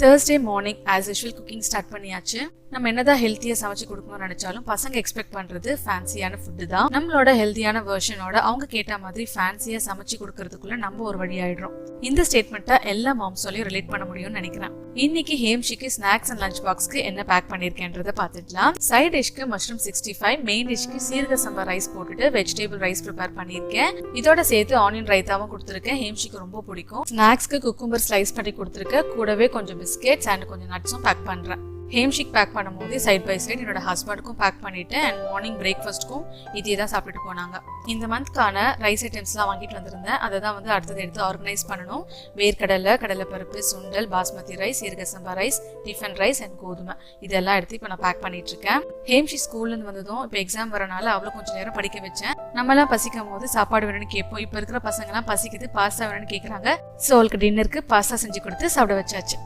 Thursday morning as usual cooking start பண்ணியாச்சு. நம்ம என்னதான் ஹெல்த்தியா சமைச்சு கொடுக்கணும்னு நினைச்சாலும் பசங்க எக்ஸ்பெக்ட் பண்றது ஃபேன்சியான ஃபுட்டு தான். நம்மளோட ஹெல்த்தியான வெர்ஷனோட அவங்க கேட்ட மாதிரி ஃபேன்சியா சமைச்சு கொடுக்கறதுக்குள்ள நம்ம ஒரு வழி ஆயிடுறோம். இந்த ஸ்டேட்மெண்ட்டை எல்லா மாம்ஸாலையும் ரிலேட் பண்ண முடியும்னு நினைக்கிறேன். இன்னைக்கு ஹேம்ஷிக்கு ஸ்நாக்ஸ் அண்ட் லஞ்ச் பாக்ஸ்க்கு என்ன பேக் பண்ணிருக்கேன்றத பார்த்துடலாம். சைட் டிஷ்க்கு மஷ்ரூம் 65, மெயின் டிஷ்க்கு சீரக சம்பா ரைஸ் போட்டுட்டு வெஜிடபிள் ரைஸ் ப்ரிப்பேர் பண்ணிருக்கேன். இதோட சேர்த்து ஆனியன் ரைத்தாவும் கொடுத்துருக்கேன். ஹேம்ஷிக்கு ரொம்ப பிடிக்கும். ஸ்நாக்ஸ்க்கு குக்கும்பர் ஸ்லைஸ் பண்ணி கொடுத்துருக்கேன். கூடவே கொஞ்சம் பிஸ்கெட்ஸ் அண்ட் கொஞ்சம் நட்ஸும் பேக் பண்றேன். ஹேம்ஷிக் பேக் பண்ணும்போது சைட் பை சைட் என்னோட ஹஸ்பண்டுக்கும் பேக் பண்ணிட்டேன். அண்ட் மார்னிங் பிரேக்ஃபாஸ்ட்க்கும் இதே தான் சாப்பிட்டுட்டு போனாங்க. இந்த மந்த்க்கான ரைஸ் ஐட்டம்ஸ்லாம் வாங்கிட்டு வந்திருந்தேன். அதை தான் அடுத்தது எடுத்து ஆர்கனைஸ் பண்ணணும். வேர்க்கடலை, கடலைப்பருப்பு, சுண்டல், பாஸ்மதி ரைஸ், சீரக சம்பா ரைஸ், டிஃபன் ரைஸ் அண்ட் கோதுமை இதெல்லாம் எடுத்து இப்போ நான் பேக் பண்ணிட்டு இருக்கேன். ஹேம்ஷி ஸ்கூல்லேருந்து வந்ததும் இப்போ எக்ஸாம் வரனால அவ்வளோ கொஞ்சம் நேரம் படிக்க வச்சேன். நம்மளாம் பசிக்கும் போது சாப்பாடு வேணும்னு கேட்போம். இப்போ இருக்கிற பசங்கலாம் பசிக்குது, பாஸ்தா வேணும்னு கேட்குறாங்க. ஸோ அவளுக்கு டின்னருக்கு பாஸ்தா செஞ்சு கொடுத்து சாப்பிட வச்சாச்சு.